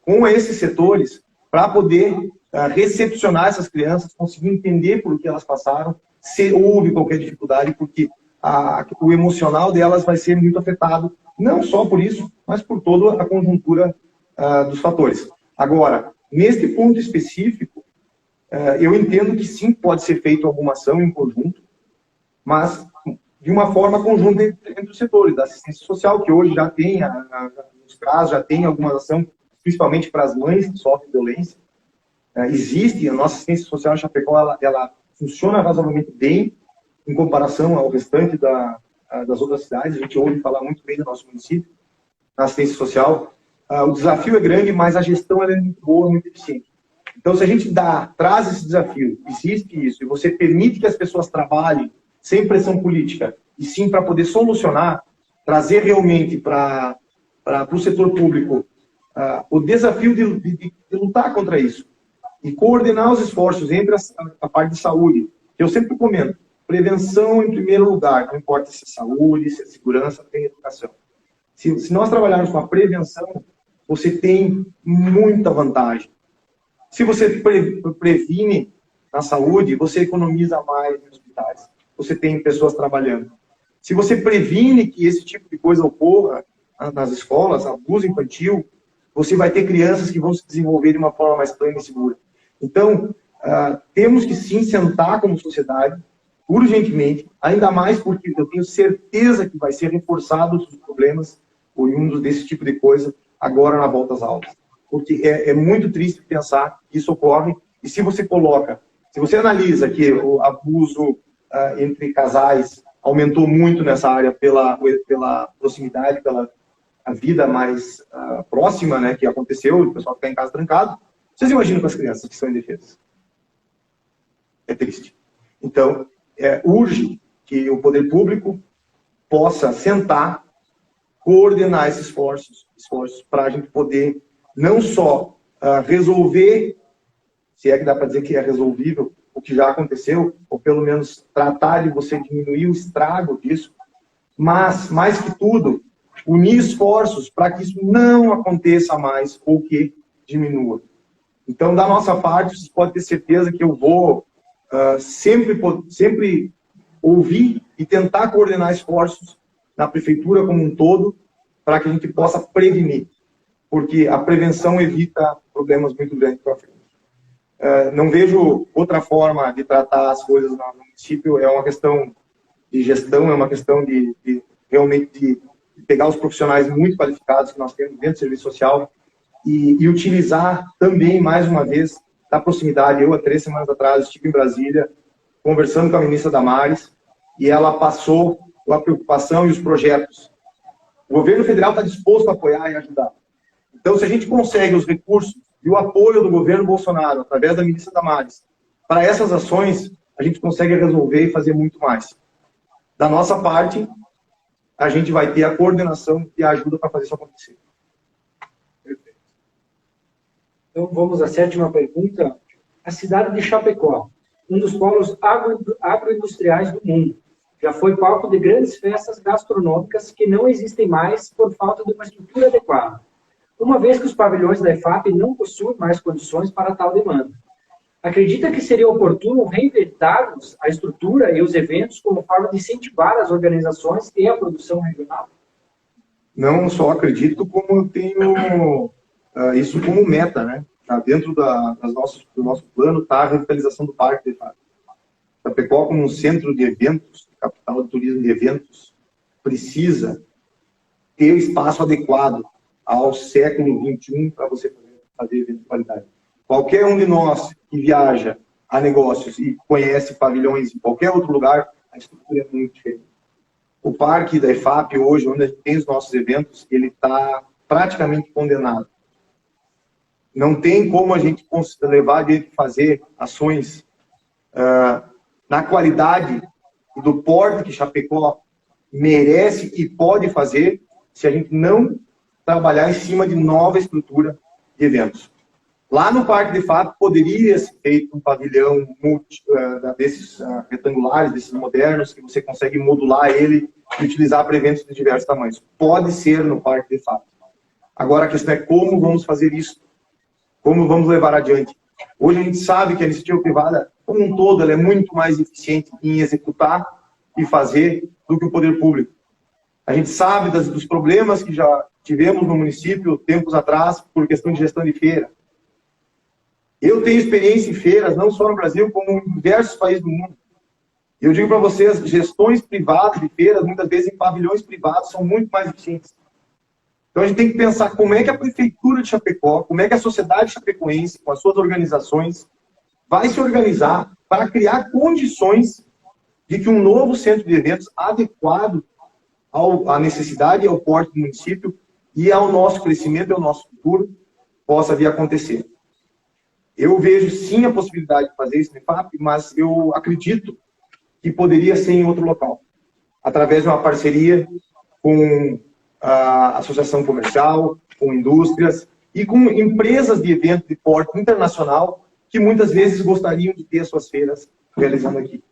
com esses setores para poder recepcionar essas crianças, conseguir entender por que elas passaram, se houve qualquer dificuldade, porque o emocional delas vai ser muito afetado, não só por isso, mas por toda a conjuntura dos fatores. Agora, neste ponto específico, eu entendo que sim, pode ser feito alguma ação em conjunto, mas de uma forma conjunta entre os setores da assistência social, que hoje já tem, nos casos, já tem alguma ação, principalmente para as mães que sofrem violência. Existe, a nossa assistência social em Chapecó, ela funciona razoavelmente bem em comparação ao restante das outras cidades. A gente ouve falar muito bem do nosso município, na assistência social. O desafio é grande, mas a gestão ela é muito boa, muito eficiente. Então, se a gente traz esse desafio, existe isso, e você permite que as pessoas trabalhem sem pressão política, e sim para poder solucionar, trazer realmente para o setor público o desafio de lutar contra isso, e coordenar os esforços entre a parte de saúde, que eu sempre comento, prevenção em primeiro lugar, não importa se é saúde, se é segurança, tem educação. Se nós trabalharmos com a prevenção, você tem muita vantagem. Se você previne na saúde, você economiza mais nos hospitais. Você tem pessoas trabalhando. Se você previne que esse tipo de coisa ocorra nas escolas, abuso infantil, você vai ter crianças que vão se desenvolver de uma forma mais plena e segura. Então, temos que sim sentar como sociedade, urgentemente, ainda mais porque eu tenho certeza que vai ser reforçado os problemas oriundos desse tipo de coisa agora na volta às aulas. Porque é muito triste pensar que isso ocorre, e se você analisa que o abuso entre casais aumentou muito nessa área pela proximidade, pela vida mais próxima, né, que aconteceu, o pessoal ficar em casa trancado, vocês imaginam com as crianças que são indefesas? É triste. Então, urge que o poder público possa sentar, coordenar esses esforços para a gente poder não só resolver, se é que dá para dizer que é resolvível, o que já aconteceu, ou pelo menos tratar de você diminuir o estrago disso, mas, mais que tudo, unir esforços para que isso não aconteça mais ou que diminua. Então, da nossa parte, vocês podem ter certeza que eu vou sempre ouvir e tentar coordenar esforços na prefeitura como um todo para que a gente possa prevenir, porque a prevenção evita problemas muito grandes para frente. Não vejo outra forma de tratar as coisas no município, é uma questão de gestão, é uma questão de realmente de pegar os profissionais muito qualificados que nós temos dentro do serviço social e utilizar também, mais uma vez, da proximidade. Eu, há 3 semanas atrás, estive em Brasília, conversando com a ministra Damares, e ela passou a preocupação e os projetos. O governo federal está disposto a apoiar e ajudar. Então, se a gente consegue os recursos e o apoio do governo Bolsonaro, através da ministra Damares, para essas ações, a gente consegue resolver e fazer muito mais. Da nossa parte, a gente vai ter a coordenação e a ajuda para fazer isso acontecer. Perfeito. Então, vamos à 7ª pergunta. A cidade de Chapecó, um dos polos agroindustriais do mundo, já foi palco de grandes festas gastronômicas que não existem mais por falta de uma estrutura adequada, uma vez que os pavilhões da EFAP não possuem mais condições para tal demanda. Acredita que seria oportuno reinventarmos a estrutura e os eventos como forma de incentivar as organizações e a produção regional? Não só acredito, como eu tenho isso como meta, né? Tá dentro do nosso plano está a revitalização do Parque de EFAP. Chapecó, como um centro de eventos, capital de turismo de eventos, precisa ter o espaço adequado ao século XXI para você fazer evento de qualidade. Qualquer um de nós que viaja a negócios e conhece pavilhões em qualquer outro lugar, a estrutura é muito diferente. O parque da EFAP hoje, onde a gente tem os nossos eventos, ele está praticamente condenado. Não tem como a gente levar de fazer ações na qualidade e do porte que Chapecó merece e pode fazer se a gente não trabalhar em cima de nova estrutura de eventos. Lá no Parque de EFAP poderia ser feito um pavilhão desses retangulares, desses modernos, que você consegue modular ele e utilizar para eventos de diversos tamanhos. Pode ser no Parque de EFAP. Agora a questão é como vamos fazer isso, como vamos levar adiante. Hoje a gente sabe que a iniciativa privada, como um todo, ela é muito mais eficiente em executar e fazer do que o poder público. A gente sabe dos problemas que já tivemos no município tempos atrás por questão de gestão de feira. Eu tenho experiência em feiras, não só no Brasil, como em diversos países do mundo. E eu digo para vocês, gestões privadas de feiras, muitas vezes em pavilhões privados, são muito mais eficientes. Então a gente tem que pensar como é que a Prefeitura de Chapecó, como é que a sociedade chapecoense, com as suas organizações, vai se organizar para criar condições de que um novo centro de eventos adequado à necessidade e ao porte do município e ao nosso crescimento e ao nosso futuro possa vir a acontecer. Eu vejo sim a possibilidade de fazer isso no IFAP, mas eu acredito que poderia ser em outro local, através de uma parceria com a associação comercial, com indústrias e com empresas de evento de porte internacional que muitas vezes gostariam de ter as suas feiras realizando aqui.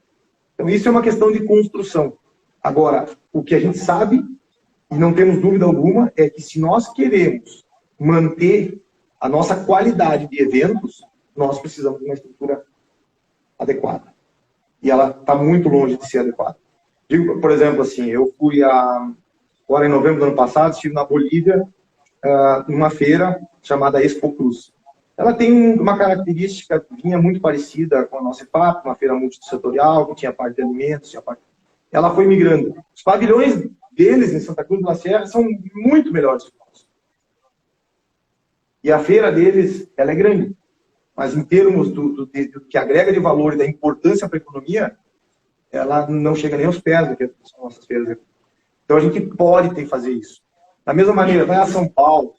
Então isso é uma questão de construção. Agora, o que a gente sabe, e não temos dúvida alguma, é que se nós queremos manter a nossa qualidade de eventos, nós precisamos de uma estrutura adequada. E ela está muito longe de ser adequada. Digo, por exemplo, assim, eu fui agora em novembro do ano passado, estive na Bolívia, numa feira chamada Expo Cruz. Ela tem uma característica muito parecida com a nossa IFAP, uma feira multissetorial, que tinha parte de alimentos, tinha parte... Ela foi migrando. Os pavilhões deles em Santa Cruz de la Sierra são muito melhores que os nossos. E a feira deles, ela é grande. Mas em termos do que agrega de valor e da importância para a economia, ela não chega nem aos pés do que são nossas feiras. Então a gente pode ter que fazer isso. Da mesma maneira, vai a São Paulo,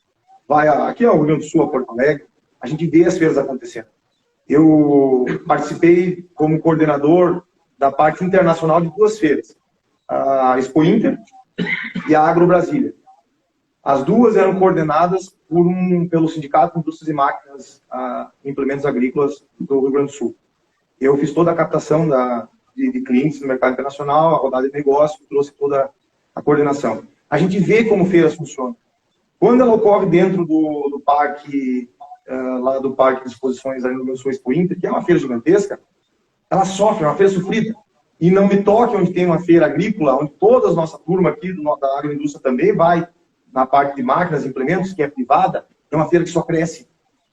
vai aqui ao Rio Grande do Sul, a Porto Alegre, a gente vê as feiras acontecendo. Eu participei como coordenador da parte internacional de duas feiras, a Expo Inter e a Agro Brasília. As duas eram coordenadas pelo Sindicato de Indústrias e Máquinas e Implementos Agrícolas do Rio Grande do Sul. Eu fiz toda a captação de clientes no mercado internacional, a rodada de negócio, trouxe toda a coordenação. A gente vê como feiras funcionam. Quando ela ocorre dentro do parque, lá do Parque de Exposições ali no Rio Grande do Sul, Expo Inter, que é uma feira gigantesca, ela sofre, é uma feira sofrida. E não me toque onde tem uma feira agrícola, onde toda a nossa turma aqui da agroindústria também vai, na parte de máquinas e implementos, que é privada, é uma feira que só cresce.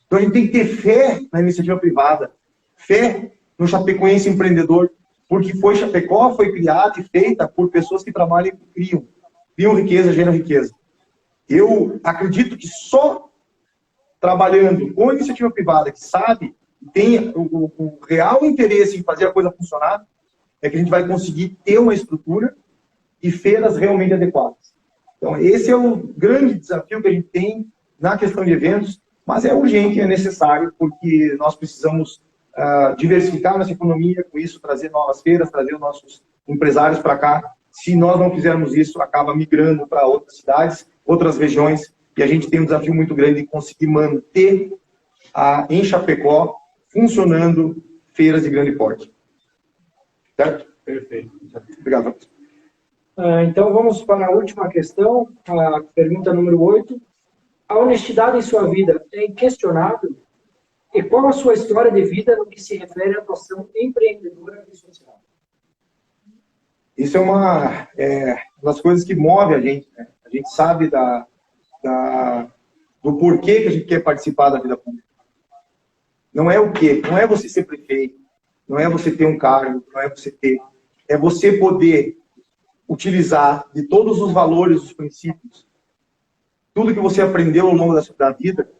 Então a gente tem que ter fé na iniciativa privada, fé no chapecoense empreendedor, porque Chapecó foi criada e feita por pessoas que trabalham e criam riqueza, geram riqueza. Eu acredito que só trabalhando com a iniciativa privada, que sabe, tem o real interesse em fazer a coisa funcionar, é que a gente vai conseguir ter uma estrutura e feiras realmente adequadas. Então, esse é o grande desafio que a gente tem na questão de eventos, mas é urgente, é necessário, porque nós precisamos diversificar nossa economia, com isso trazer novas feiras, trazer os nossos empresários para cá. Se nós não fizermos isso, acaba migrando para outras cidades, outras regiões, e a gente tem um desafio muito grande de conseguir manter em Chapecó funcionando feiras de grande porte. Certo? Perfeito. Obrigado. Então, vamos para a última questão, a pergunta número 8. A honestidade em sua vida é inquestionável? E qual a sua história de vida no que se refere à atuação empreendedora e social? Isso é uma das coisas que move a gente, né? A gente sabe do porquê que a gente quer participar da vida pública. Não é o quê? Não é você ser prefeito, não é você ter um cargo, não é você ter... É você poder utilizar de todos os valores, os princípios, tudo que você aprendeu ao longo da vida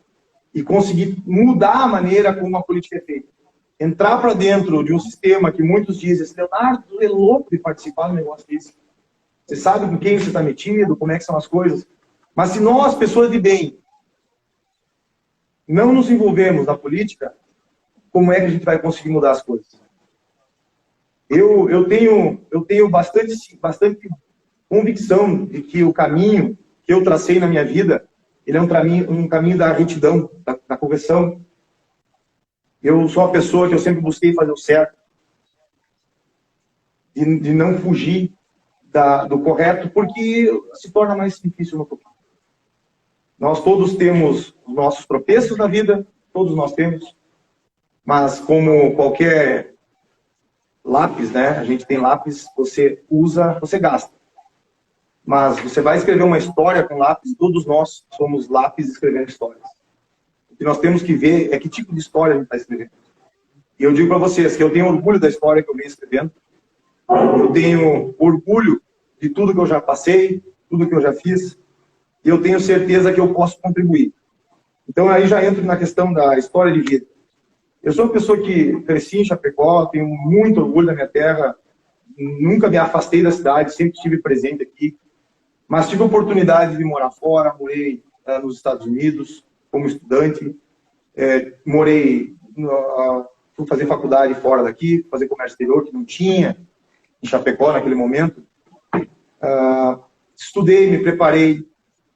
e conseguir mudar a maneira como a política é feita. Entrar para dentro de um sistema que muitos dizem, Leonardo, é louco de participar de um negócio desse. Você sabe com quem você está metido, como é que são as coisas. Mas se nós, pessoas de bem, não nos envolvemos na política, como é que a gente vai conseguir mudar as coisas? Eu tenho bastante convicção de que o caminho que eu tracei na minha vida, ele é um caminho da retidão, da correção. Eu sou uma pessoa que eu sempre busquei fazer o certo, de não fugir do correto, porque se torna mais difícil no futuro. Nós todos temos os nossos tropeços na vida, todos nós temos, mas como qualquer lápis, né? A gente tem lápis, você usa, você gasta. Mas você vai escrever uma história com lápis, todos nós somos lápis escrevendo histórias. O que nós temos que ver é que tipo de história a gente está escrevendo. E eu digo para vocês que eu tenho orgulho da história que eu venho escrevendo. Eu tenho orgulho de tudo que eu já passei, tudo que eu já fiz. E eu tenho certeza que eu posso contribuir. Então aí já entro na questão da história de vida. Eu sou uma pessoa que cresci em Chapecó, tenho muito orgulho da minha terra, nunca me afastei da cidade, sempre estive presente aqui. Mas tive a oportunidade de morar fora, morei nos Estados Unidos como estudante, fui fazer faculdade fora daqui, fazer comércio exterior, que não tinha em Chapecó naquele momento. Estudei, me preparei.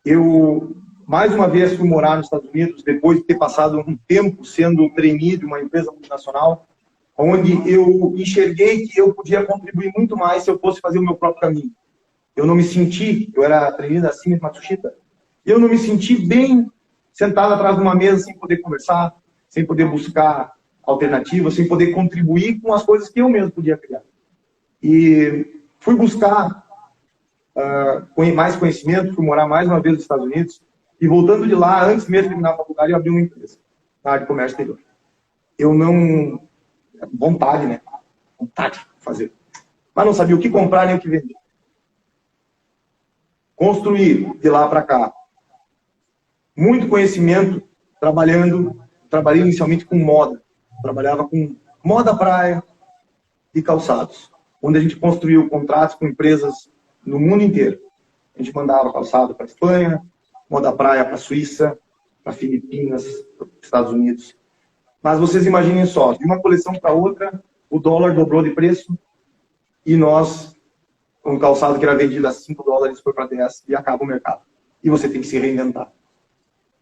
Eu, mais uma vez, fui morar nos Estados Unidos, depois de ter passado um tempo sendo trainee de uma empresa multinacional, onde eu enxerguei que eu podia contribuir muito mais se eu fosse fazer o meu próprio caminho. Eu não me senti, eu era trainee da Siemens Matsushita, eu não me senti bem sentado atrás de uma mesa sem poder conversar, sem poder buscar alternativas, sem poder contribuir com as coisas que eu mesmo podia criar. E fui buscar mais conhecimento, fui morar mais uma vez nos Estados Unidos, e voltando de lá, antes mesmo de terminar a faculdade, eu abri uma empresa na área de comércio exterior. Eu não... Vontade, né? Vontade de fazer. Mas não sabia o que comprar nem o que vender. Construir de lá para cá. Muito conhecimento, trabalhei inicialmente com moda. Trabalhava com moda praia e calçados, onde a gente construiu contratos com empresas no mundo inteiro. A gente mandava calçado para a Espanha, moda praia para a Suíça, para Filipinas, para os Estados Unidos. Mas vocês imaginem só, de uma coleção para outra, o dólar dobrou de preço e nós, um calçado que era vendido a $5 foi para 10 e acaba o mercado. E você tem que se reinventar.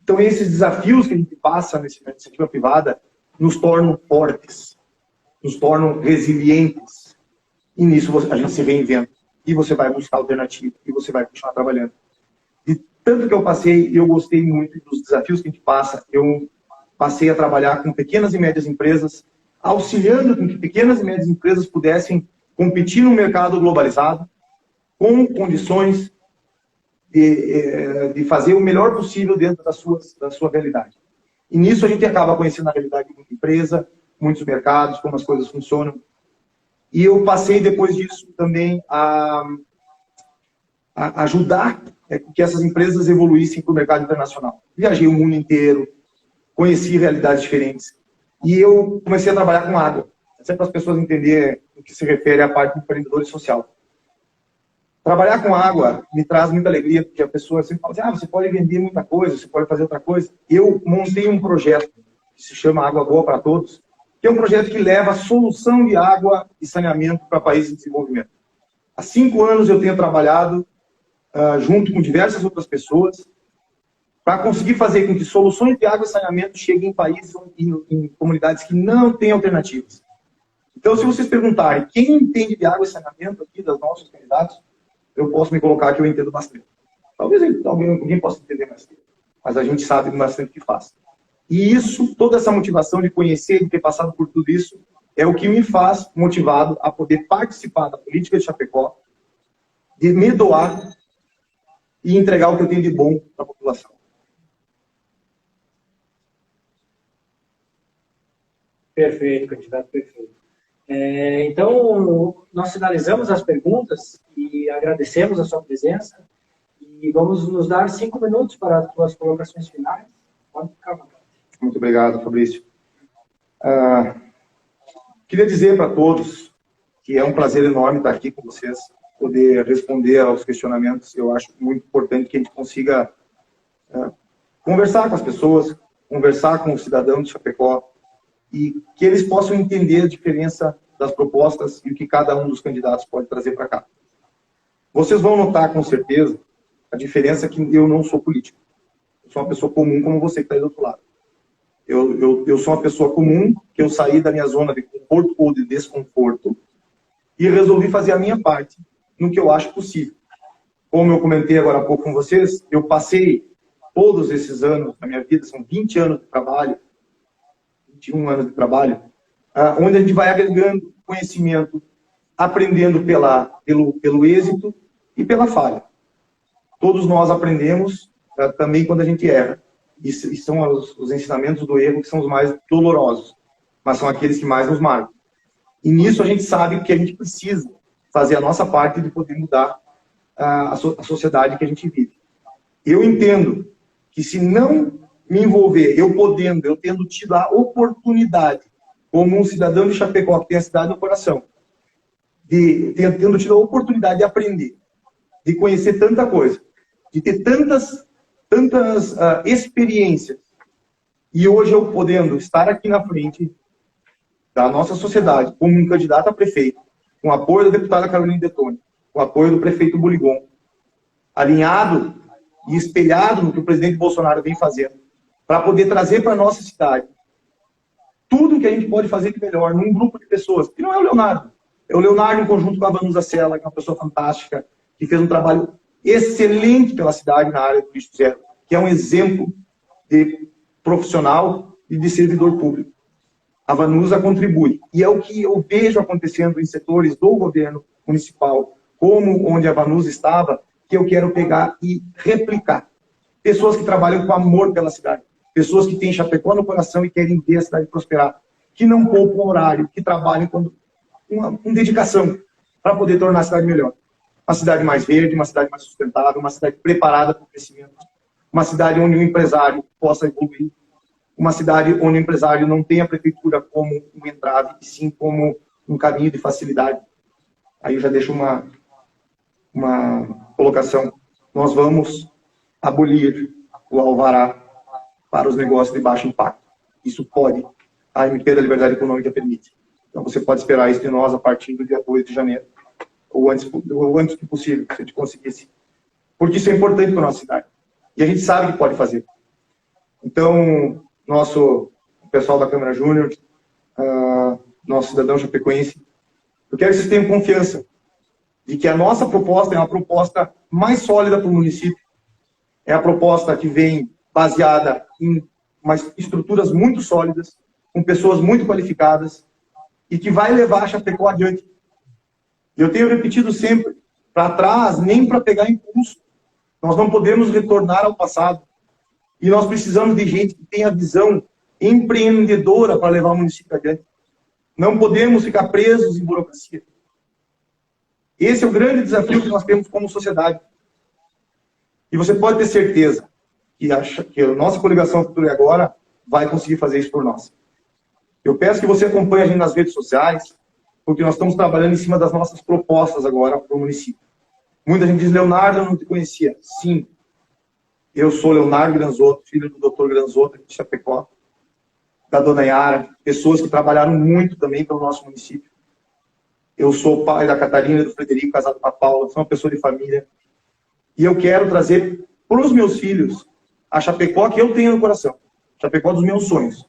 Então, esses desafios que a gente passa na iniciativa privada nos tornam fortes, nos tornam resilientes. E nisso a gente se reinventa. E você vai buscar alternativa. E você vai continuar trabalhando. E tanto que eu passei, eu gostei muito dos desafios que a gente passa. Eu passei a trabalhar com pequenas e médias empresas, auxiliando com que pequenas e médias empresas pudessem competir no mercado globalizado, com condições de fazer o melhor possível dentro da sua realidade. E nisso a gente acaba conhecendo a realidade de muita empresa, muitos mercados, como as coisas funcionam. E eu passei, depois disso, também a ajudar que essas empresas evoluíssem para o mercado internacional. Viajei o mundo inteiro, conheci realidades diferentes. E eu comecei a trabalhar com água. Sempre para as pessoas entenderem o que se refere à parte do empreendedor social. Trabalhar com água me traz muita alegria, porque a pessoa sempre fala assim, você pode vender muita coisa, você pode fazer outra coisa. Eu montei um projeto que se chama Água Boa para Todos, que é um projeto que leva a solução de água e saneamento para países em desenvolvimento. Há 5 anos eu tenho trabalhado junto com diversas outras pessoas para conseguir fazer com que soluções de água e saneamento cheguem em países e em comunidades que não têm alternativas. Então, se vocês perguntarem quem entende de água e saneamento aqui das nossos candidatos, eu posso me colocar que eu entendo bastante. Talvez alguém possa entender mais, mas a gente sabe bastante o que faz. E isso, toda essa motivação de conhecer, de ter passado por tudo isso, é o que me faz motivado a poder participar da política de Chapecó, de me doar e entregar o que eu tenho de bom para a população. Perfeito, candidato, perfeito. Então, nós finalizamos as perguntas e agradecemos a sua presença e vamos nos dar 5 minutos para as suas colocações finais. Pode ficar à vontade. Muito obrigado, Fabrício. Queria dizer para todos que é um prazer enorme estar aqui com vocês, poder responder aos questionamentos. Eu acho muito importante que a gente consiga conversar com as pessoas, conversar com os cidadãos de Chapecó, e que eles possam entender a diferença das propostas e o que cada um dos candidatos pode trazer para cá. Vocês vão notar, com certeza, a diferença que eu não sou político. Eu sou uma pessoa comum como você que está aí do outro lado. Eu sou uma pessoa comum, que eu saí da minha zona de conforto ou de desconforto e resolvi fazer a minha parte no que eu acho possível. Como eu comentei agora há pouco com vocês, eu passei todos esses anos da minha vida, são 20 anos de trabalho, 21 anos de trabalho, onde a gente vai agregando conhecimento, aprendendo pelo êxito e pela falha. Todos nós aprendemos também quando a gente erra. E são os ensinamentos do erro que são os mais dolorosos, mas são aqueles que mais nos marcam. E nisso a gente sabe que a gente precisa fazer a nossa parte de poder mudar a sociedade que a gente vive. Eu entendo que se não me envolver, eu tendo tido a oportunidade, como um cidadão de Chapecó que tem a cidade no coração, tendo tido a oportunidade de aprender, de conhecer tanta coisa, de ter tantas experiências, e hoje eu podendo estar aqui na frente da nossa sociedade como um candidato a prefeito, com o apoio da deputada Carolina Detoni, com o apoio do prefeito Buligon, alinhado e espelhado no que o presidente Bolsonaro vem fazendo, para poder trazer para a nossa cidade tudo que a gente pode fazer de melhor num grupo de pessoas, que não é o Leonardo. É o Leonardo em conjunto com a Vanusa Sela, que é uma pessoa fantástica, que fez um trabalho excelente pela cidade na área do lixo zero, que é um exemplo de profissional e de servidor público. A Vanusa contribui. E é o que eu vejo acontecendo em setores do governo municipal, como onde a Vanusa estava, que eu quero pegar e replicar. Pessoas que trabalham com amor pela cidade. Pessoas que têm Chapecó no coração e querem ver a cidade prosperar. Que não poupam horário, que trabalham com dedicação para poder tornar a cidade melhor. Uma cidade mais verde, uma cidade mais sustentável, uma cidade preparada para o crescimento. Uma cidade onde o empresário possa evoluir. Uma cidade onde o empresário não tenha a prefeitura como um entrave, e sim como um caminho de facilidade. Aí eu já deixo uma colocação. Nós vamos abolir o alvará para os negócios de baixo impacto. Isso pode. A MP da Liberdade Econômica permite. Então você pode esperar isso de nós a partir do dia 8 de janeiro. Ou antes que possível, se a gente conseguisse. Porque isso é importante para a nossa cidade. E a gente sabe que pode fazer. Então, o pessoal da Câmara Júnior, nosso cidadão chapecoense, eu quero que vocês tenham confiança de que a nossa proposta é uma proposta mais sólida para o município. É a proposta que vem baseada em estruturas muito sólidas, com pessoas muito qualificadas, e que vai levar a Chapecó adiante. Eu tenho repetido sempre, para trás, nem para pegar impulso. Nós não podemos retornar ao passado. E nós precisamos de gente que tenha visão empreendedora para levar o município adiante. Não podemos ficar presos em burocracia. Esse é o grande desafio que nós temos como sociedade. E você pode ter certeza que a nossa coligação Futuro e Agora vai conseguir fazer isso por nós. Eu peço que você acompanhe a gente nas redes sociais, porque nós estamos trabalhando em cima das nossas propostas agora para o município. Muita gente diz, Leonardo, eu não te conhecia. Sim, eu sou Leonardo Granzotto, filho do Dr. Granzotto aqui de Chapecó, da dona Yara, pessoas que trabalharam muito também pelo nosso município. Eu sou pai da Catarina e do Frederico, casado com a Paula, sou uma pessoa de família. E eu quero trazer para os meus filhos a Chapecó que eu tenho no coração, Chapecó dos meus sonhos.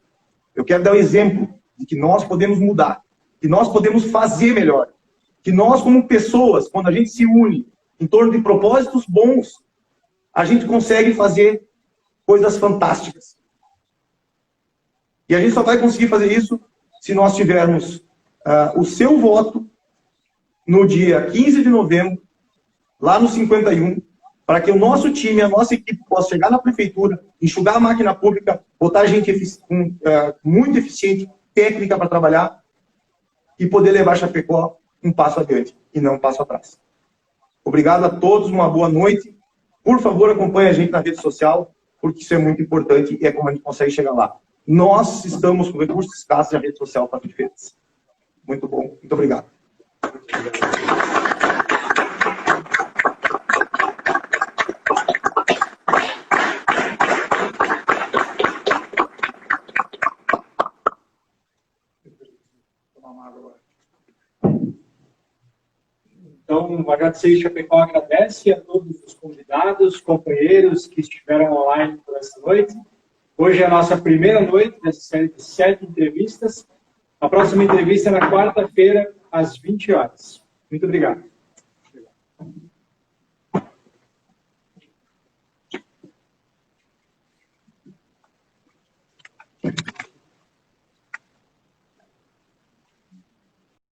Eu quero dar o exemplo de que nós podemos mudar, que nós podemos fazer melhor, que nós como pessoas, quando a gente se une em torno de propósitos bons, a gente consegue fazer coisas fantásticas. E a gente só vai conseguir fazer isso se nós tivermos o seu voto no dia 15 de novembro, lá no 51, para que o nosso time, a nossa equipe possa chegar na prefeitura, enxugar a máquina pública, botar gente muito eficiente, técnica para trabalhar e poder levar Chapecó um passo adiante e não um passo atrás. Obrigado a todos, uma boa noite. Por favor, acompanhe a gente na rede social, porque isso é muito importante e é como a gente consegue chegar lá. Nós estamos com recursos escassos e a rede social está de feitas. Muito bom. Muito obrigado. Então, agradecer, Chapecó agradece a todos os convidados, companheiros que estiveram online por essa noite. Hoje é a nossa primeira noite dessa série de 7 entrevistas. A próxima entrevista é na quarta-feira, às 20 horas. Muito obrigado.